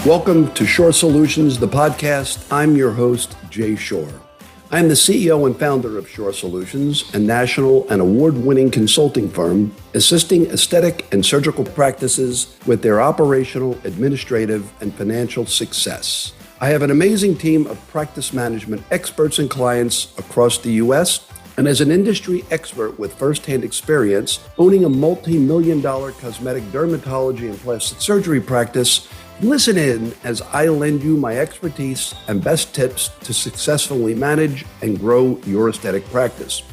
Welcome to Shorr Solutions, the podcast. I'm your host, Jay Shorr. I'm the CEO and founder of Shorr Solutions, a national and award-winning consulting firm assisting aesthetic and surgical practices with their operational, administrative, and financial success. I have an amazing team of practice management experts and clients across the U.S., and as an industry expert with firsthand experience owning a multi-million-dollar cosmetic dermatology and plastic surgery practice, listen in as I lend you my expertise and best tips to successfully manage and grow your aesthetic practice.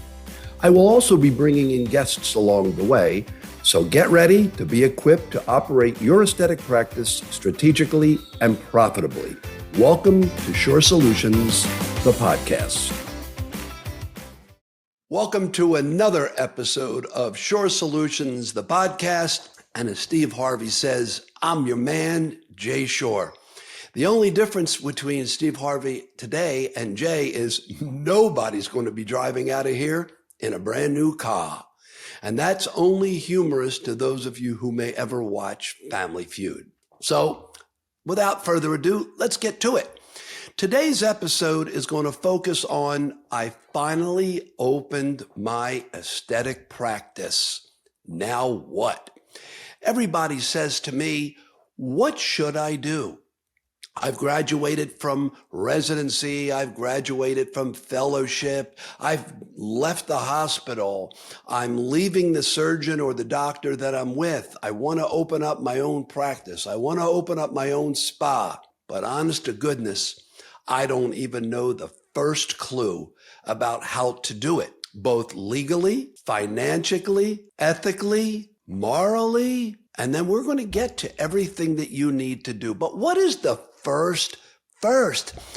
I will also be bringing in guests along the way, so get ready to be equipped to operate your aesthetic practice strategically and profitably. Welcome to Shorr Solutions, the podcast. Welcome to another episode of Shorr Solutions, the podcast. And as Steve Harvey says, I'm your man, Jay Shorr. The only difference between Steve Harvey today and Jay is nobody's going to be driving out of here in a brand new car. And that's only humorous to those of you who may ever watch Family Feud. So without further ado, let's get to it. Today's episode is going to focus on I finally opened my aesthetic practice. Now what? Everybody says to me, what should I do? I've graduated from residency. I've graduated from fellowship. I've left the hospital. I'm leaving the surgeon or the doctor that I'm with. I want to open up my own practice. I want to open up my own spa. But honest to goodness, I don't even know the first clue about how to do it, both legally, financially, ethically, morally, and then we're going to get to everything that you need to do. But what is the first,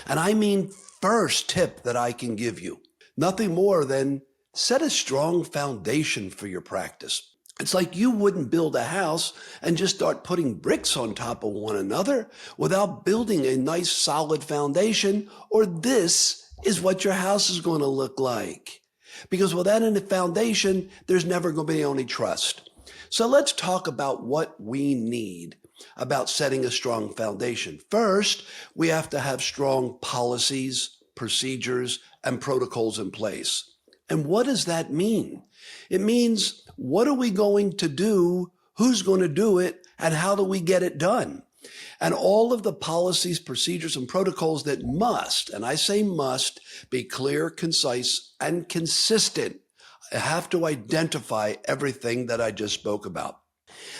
and I mean first tip that I can give you? Nothing more than set a strong foundation for your practice. It's like you wouldn't build a house and just start putting bricks on top of one another without building a nice solid foundation, or this is what your house is going to look like. Because without any foundation, there's never going to be any trust. So let's talk about what we need about setting a strong foundation. First, we have to have strong policies, procedures, and protocols in place. And what does that mean? It means, what are we going to do? Who's going to do it? And how do we get it done? And all of the policies, procedures, and protocols that must, and I say must, be clear, concise, and consistent. I have to identify everything that I just spoke about.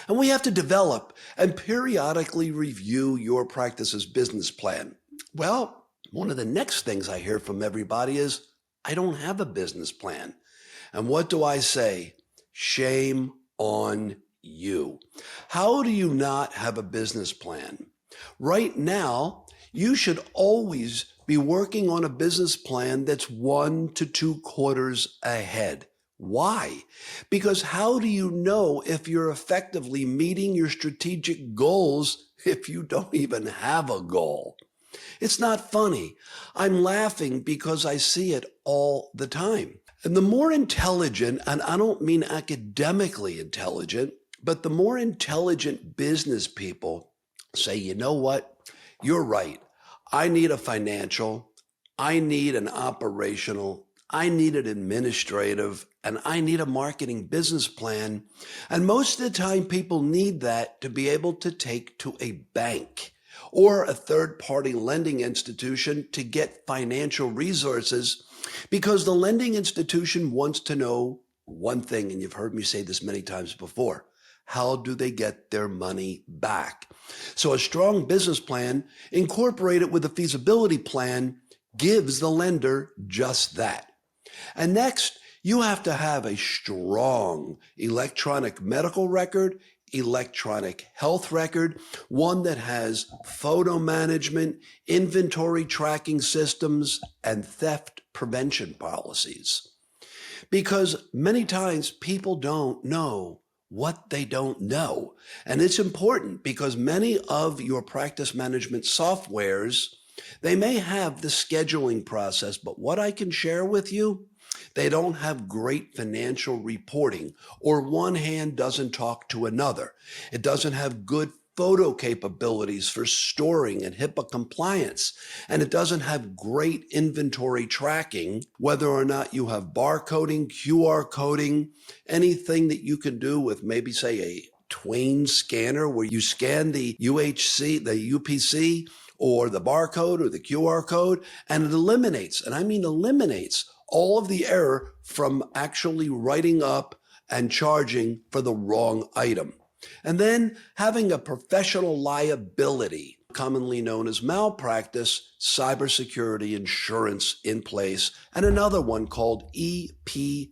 And we have to develop and periodically review your practice's business plan. Well, one of the next things I hear from everybody is, I don't have a business plan. And what do I say? Shame on you. How do you not have a business plan? Right now, you should always be working on a business plan that's 1 to 2 quarters ahead. Why? Because how do you know if you're effectively meeting your strategic goals if you don't even have a goal? It's not funny. I'm laughing because I see it all the time. And the more intelligent, and I don't mean academically intelligent, but the more intelligent business people say, you know what? You're right. I need a financial, I need an operational, I need an administrative, and I need a marketing business plan. And most of the time, people need that to be able to take to a bank or a third-party lending institution to get financial resources, because the lending institution wants to know one thing, and you've heard me say this many times before: how do they get their money back? So a strong business plan incorporated with a feasibility plan gives the lender just that. And next, you have to have a strong electronic medical record, electronic health record, one that has photo management, inventory tracking systems, and theft prevention policies. Because many times people don't know what they don't know. And it's important because many of your practice management softwares, they may have the scheduling process, but what I can share with you, they don't have great financial reporting, or one hand doesn't talk to another. It doesn't have good photo capabilities for storing and HIPAA compliance. And it doesn't have great inventory tracking, whether or not you have barcoding, QR coding, anything that you can do with maybe say a Twain scanner where you scan the UHC, the UPC, or the barcode or the QR code, and it eliminates, and I mean eliminates, all of the error from actually writing up and charging for the wrong item. And then having a professional liability, commonly known as malpractice, cybersecurity insurance in place, and another one called EPLI.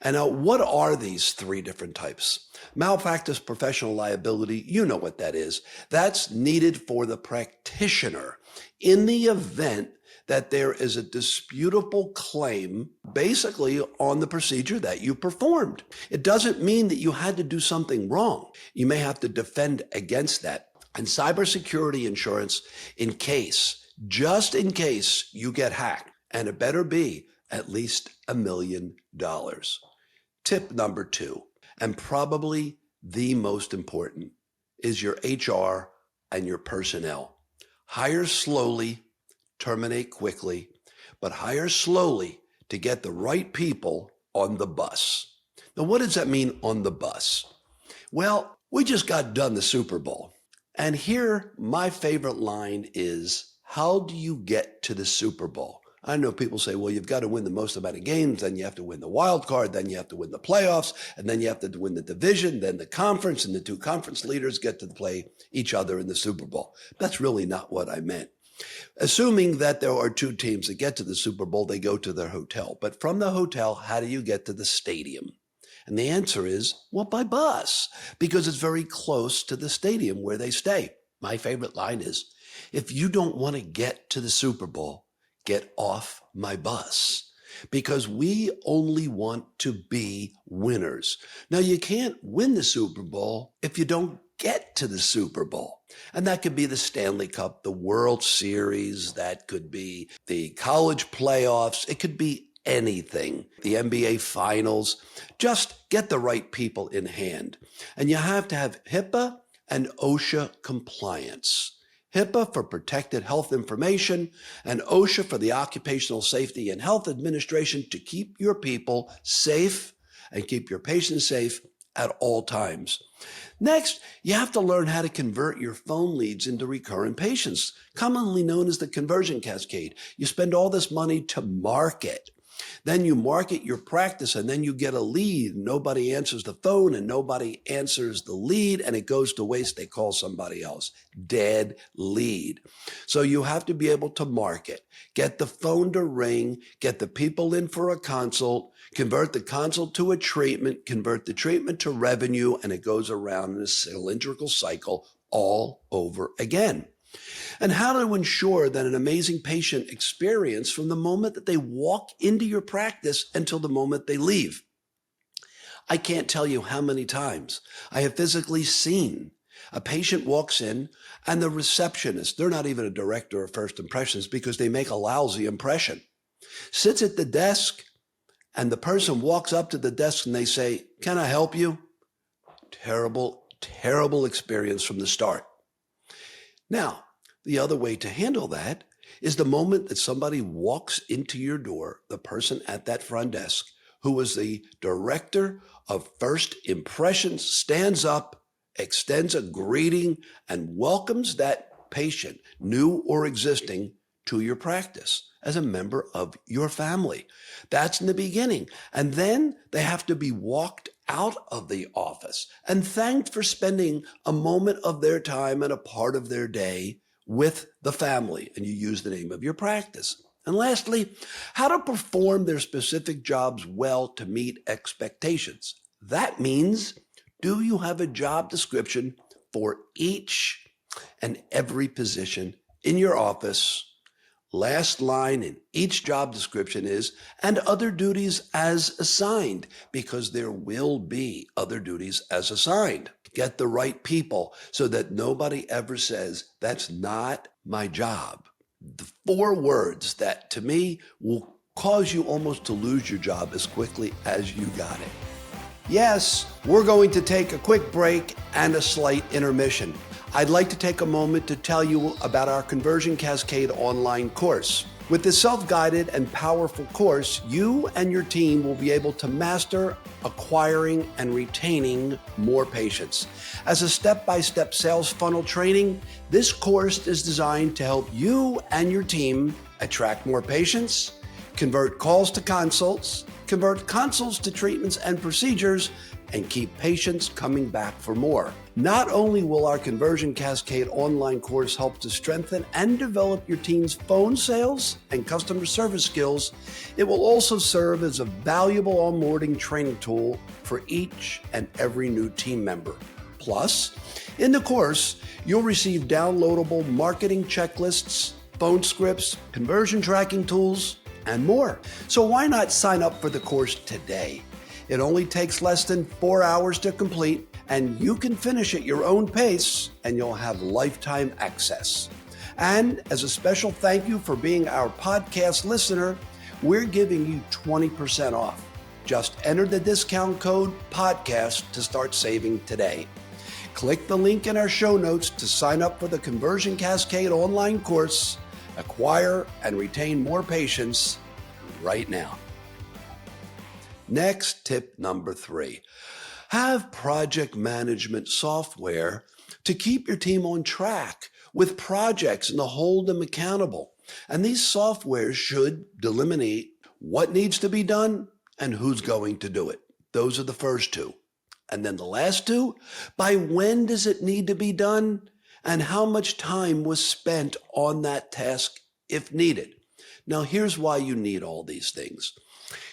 And now, what are these three different types? Malpractice professional liability, you know what that is. That's needed for the practitioner in the event that there is a disputable claim basically on the procedure that you performed. It doesn't mean that you had to do something wrong. You may have to defend against that. And cybersecurity insurance just in case you get hacked, and it better be at least $1 million. Tip number 2, and probably the most important, is your HR and your personnel. Hire slowly, terminate quickly, but hire slowly to get the right people on the bus. Now, what does that mean on the bus? Well, we just got done the Super Bowl. And here, my favorite line is, how do you get to the Super Bowl? I know people say, well, you've got to win the most amount of games, then you have to win the wild card, then you have to win the playoffs, and then you have to win the division, then the conference, and the two conference leaders get to play each other in the Super Bowl. That's really not what I meant. Assuming that there are two teams that get to the Super Bowl, they go to their hotel. But from the hotel, how do you get to the stadium? And the answer is, well, by bus, because it's very close to the stadium where they stay. My favorite line is, if you don't want to get to the Super Bowl, get off my bus, because we only want to be winners. Now, you can't win the Super Bowl if you don't get to the Super Bowl. And that could be the Stanley Cup, the World Series, that could be the college playoffs, it could be anything, the NBA Finals. Just get the right people in hand. And you have to have HIPAA and OSHA compliance. HIPAA for protected health information, and OSHA for the Occupational Safety and Health Administration to keep your people safe and keep your patients safe at all times. Next, you have to learn how to convert your phone leads into recurrent patients, commonly known as the conversion cascade. You spend all this money to market. Then you market your practice, and then you get a lead. Nobody answers the phone and nobody answers the lead, and it goes to waste. They call somebody else. Dead lead. So you have to be able to market, get the phone to ring, get the people in for a consult, convert the consult to a treatment, convert the treatment to revenue, and it goes around in a cylindrical cycle all over again. And how to ensure that an amazing patient experience from the moment that they walk into your practice until the moment they leave. I can't tell you how many times I have physically seen a patient walks in and the receptionist, they're not even a director of first impressions because they make a lousy impression, sits at the desk, and the person walks up to the desk and they say, "Can I help you?" Terrible, terrible experience from the start. Now, the other way to handle that is the moment that somebody walks into your door, the person at that front desk, who is the director of first impressions, stands up, extends a greeting, and welcomes that patient, new or existing, to your practice as a member of your family. That's in the beginning. And then they have to be walked out of the office and thanked for spending a moment of their time and a part of their day with the family, and you use the name of your practice. And lastly, how to perform their specific jobs well to meet expectations. That means, do you have a job description for each and every position in your office? Last line in each job description is, and other duties as assigned, because there will be other duties as assigned. Get the right people so that nobody ever says, "That's not my job." The 4 words that to me will cause you almost to lose your job as quickly as you got it. Yes, we're going to take a quick break and a slight intermission. I'd like to take a moment to tell you about our Conversion Cascade online course. With this self-guided and powerful course, you and your team will be able to master acquiring and retaining more patients. As a step-by-step sales funnel training, this course is designed to help you and your team attract more patients, convert calls to consults, convert consults to treatments and procedures, and keep patients coming back for more. Not only will our Conversion Cascade online course help to strengthen and develop your team's phone sales and customer service skills, it will also serve as a valuable onboarding training tool for each and every new team member. Plus, in the course, you'll receive downloadable marketing checklists, phone scripts, conversion tracking tools, and more. So why not sign up for the course today? It only takes less than 4 hours to complete, and you can finish at your own pace, and you'll have lifetime access. And as a special thank you for being our podcast listener, we're giving you 20% off. Just enter the discount code PODCAST to start saving today. Click the link in our show notes to sign up for the Conversion Cascade online course. Acquire and retain more patients right now. Next, tip number 3. Have project management software to keep your team on track with projects and to hold them accountable. And these softwares should delineate what needs to be done and who's going to do it. Those are the first 2. And then the last 2, by when does it need to be done and how much time was spent on that task if needed. Now, here's why you need all these things.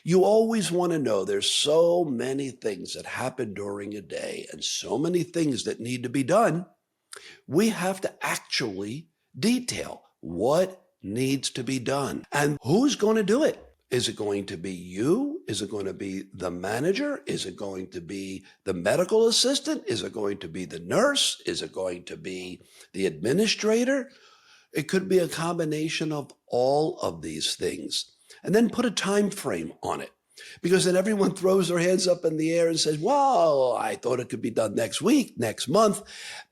You always want to know there's so many things that happen during a day and so many things that need to be done. We have to actually detail what needs to be done and who's going to do it. Is it going to be you? Is it going to be the manager? Is it going to be the medical assistant? Is it going to be the nurse? Is it going to be the administrator? It could be a combination of all of these things. And then put a time frame on it, because then everyone throws their hands up in the air and says, well, I thought it could be done next week, next month,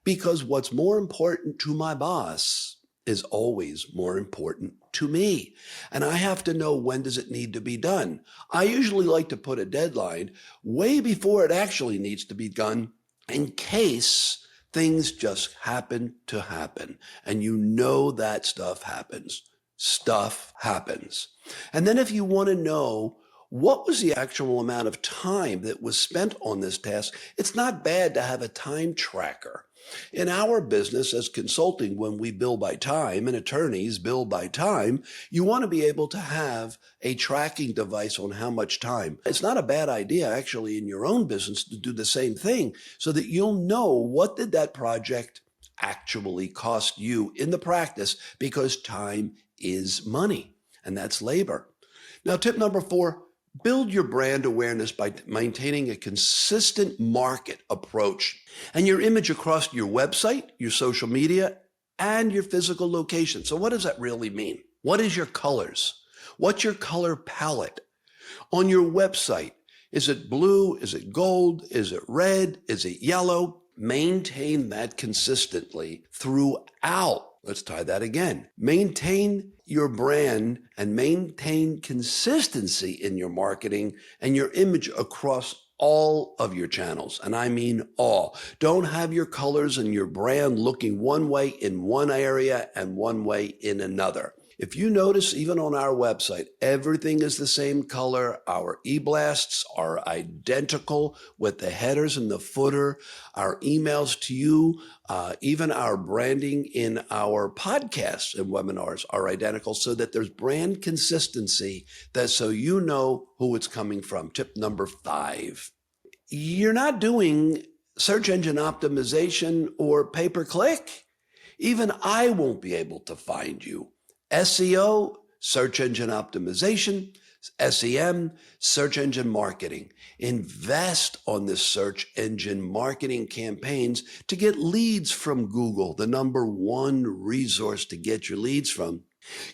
because what's more important to my boss is always more important to me. And I have to know, when does it need to be done? I usually like to put a deadline way before it actually needs to be done, in case things just happen to happen. And you know that stuff happens. Stuff happens. And then if you want to know what was the actual amount of time that was spent on this task, it's not bad to have a time tracker. In our business as consulting, when we bill by time and attorneys bill by time, you want to be able to have a tracking device on how much time. It's not a bad idea actually in your own business to do the same thing, so that you'll know what did that project actually cost you in the practice, because time is money, and that's labor. Now, tip number 4, build your brand awareness by maintaining a consistent market approach and your image across your website, your social media, and your physical location. So what does that really mean? What is your colors? What's your color palette? On your website, is it blue? Is it gold? Is it red? Is it yellow? Maintain that consistently throughout. Let's try that again. Maintain your brand and maintain consistency in your marketing and your image across all of your channels. And I mean all. Don't have your colors and your brand looking one way in one area and one way in another. If you notice, even on our website, everything is the same color. Our e-blasts are identical with the headers and the footer. Our emails to you, even our branding in our podcasts and webinars are identical, so that there's brand consistency, that so you know who it's coming from. Tip number 5. You're not doing search engine optimization or pay-per-click. Even I won't be able to find you. SEO, search engine optimization, SEM, search engine marketing. Invest on this search engine marketing campaigns to get leads from Google, the number 1 resource to get your leads from.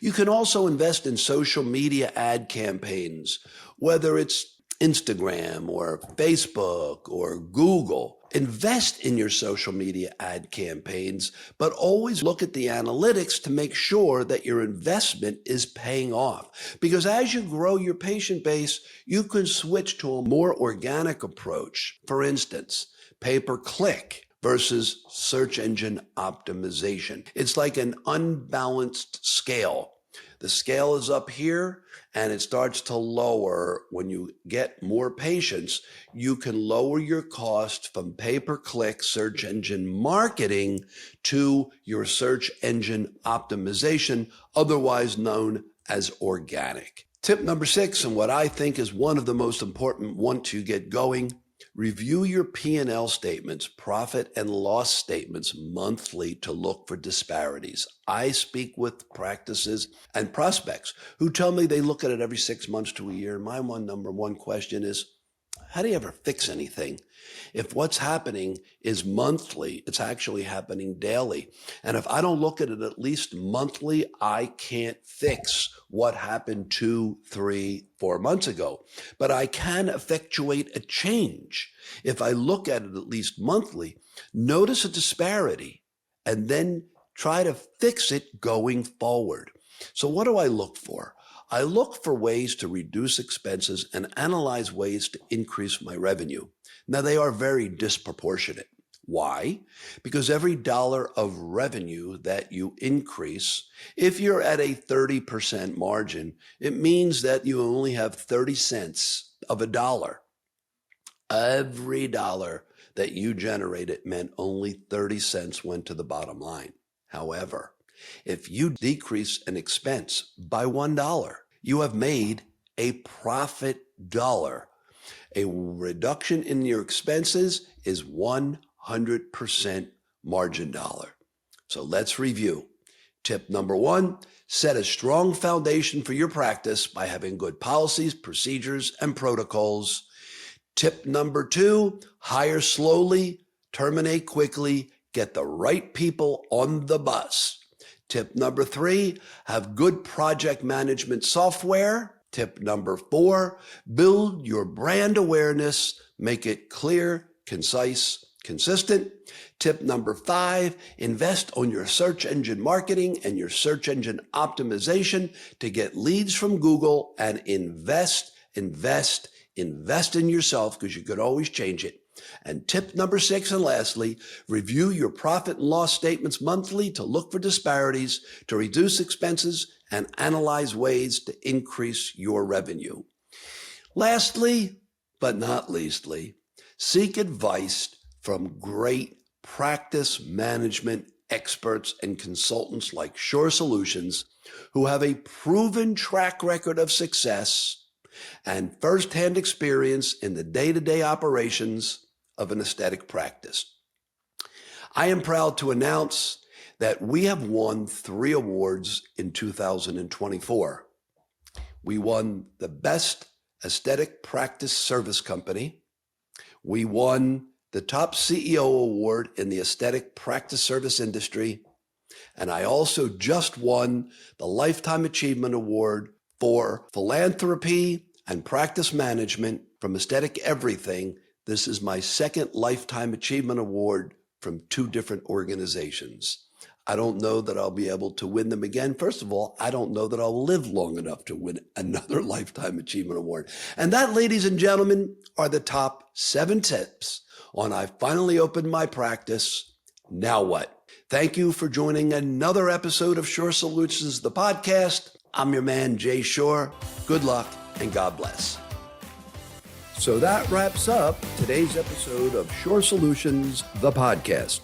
You can also invest in social media ad campaigns, whether it's Instagram or Facebook or Google. Invest in your social media ad campaigns, but always look at the analytics to make sure that your investment is paying off. Because as you grow your patient base, you can switch to a more organic approach. For instance, pay-per-click versus search engine optimization. It's like an unbalanced scale. The scale is up here and it starts to lower. When you get more patients, you can lower your cost from pay-per-click search engine marketing to your search engine optimization, otherwise known as organic. Tip number 6, and what I think is one of the most important once you get going, review your P&L statements, profit and loss statements monthly to look for disparities. I speak with practices and prospects who tell me they look at it every 6 months to a year. My number one question is, how do you ever fix anything? If what's happening is monthly, it's actually happening daily. And if I don't look at it at least monthly, I can't fix what happened 2, 3, 4 months ago. But I can effectuate a change. If I look at it at least monthly, notice a disparity, and then try to fix it going forward. So what do I look for? I look for ways to reduce expenses and analyze ways to increase my revenue. Now, they are very disproportionate. Why? Because every dollar of revenue that you increase, if you're at a 30% margin, it means that you only have 30 cents of a dollar. Every dollar that you generated meant only 30 cents went to the bottom line. However, if you decrease an expense by $1, you have made a profit dollar. A reduction in your expenses is 100% margin dollar. So let's review. Tip number 1, set a strong foundation for your practice by having good policies, procedures, and protocols. Tip number 2, hire slowly, terminate quickly, get the right people on the bus. Tip number 3, have good project management software. Tip number 4, build your brand awareness, make it clear, concise, consistent. Tip number 5, invest on your search engine marketing and your search engine optimization to get leads from Google, and invest in yourself, because you could always change it. And tip number 6, and lastly, review your profit and loss statements monthly to look for disparities, to reduce expenses, and analyze ways to increase your revenue. Lastly, but not leastly, seek advice from great practice management experts and consultants like Shorr Solutions, who have a proven track record of success and firsthand experience in the day-to-day operations of an aesthetic practice. I am proud to announce that we have won 3 awards in 2024. We won the Best Aesthetic Practice Service Company. We won the Top CEO Award in the Aesthetic Practice Service industry. And I also just won the Lifetime Achievement Award for Philanthropy and Practice Management from Aesthetic Everything. This is my 2nd Lifetime Achievement Award from 2 different organizations. I don't know that I'll be able to win them again. First of all, I don't know that I'll live long enough to win another Lifetime Achievement Award. And that, ladies and gentlemen, are the top 7 tips on I finally opened my practice. Now what? Thank you for joining another episode of Shorr Solutions, the podcast. I'm your man, Jay Shorr. Good luck and God bless. So that wraps up today's episode of Shorr Solutions, the podcast.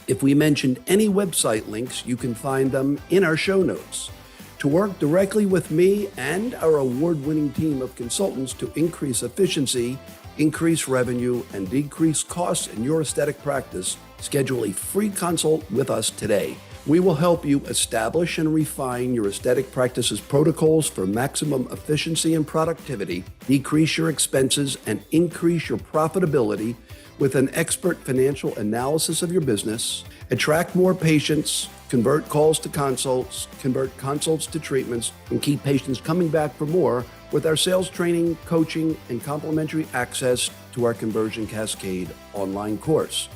If we mentioned any website links, you can find them in our show notes. To work directly with me and our award-winning team of consultants to increase efficiency, increase revenue, and decrease costs in your aesthetic practice, schedule a free consult with us today. We will help you establish and refine your aesthetic practice's protocols for maximum efficiency and productivity, decrease your expenses, and increase your profitability with an expert financial analysis of your business, attract more patients, convert calls to consults, convert consults to treatments, and keep patients coming back for more with our sales training, coaching, and complimentary access to our Conversion Cascade online course.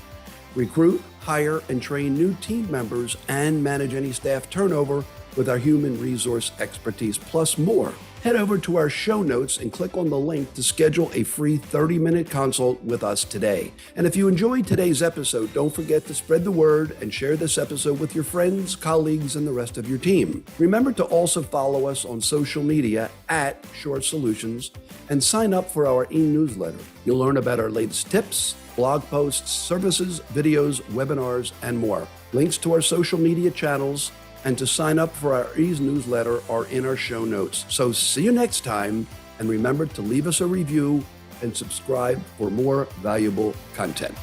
Recruit, hire, and train new team members and manage any staff turnover with our human resource expertise, plus more. Head over to our show notes and click on the link to schedule a free 30-minute consult with us today. And if you enjoyed today's episode, don't forget to spread the word and share this episode with your friends, colleagues, and the rest of your team. Remember to also follow us on social media at Shorr Solutions and sign up for our e-newsletter. You'll learn about our latest tips, blog posts, services, videos, webinars, and more. Links to our social media channels and to sign up for our e-newsletter are in our show notes. So see you next time, and remember to leave us a review and subscribe for more valuable content.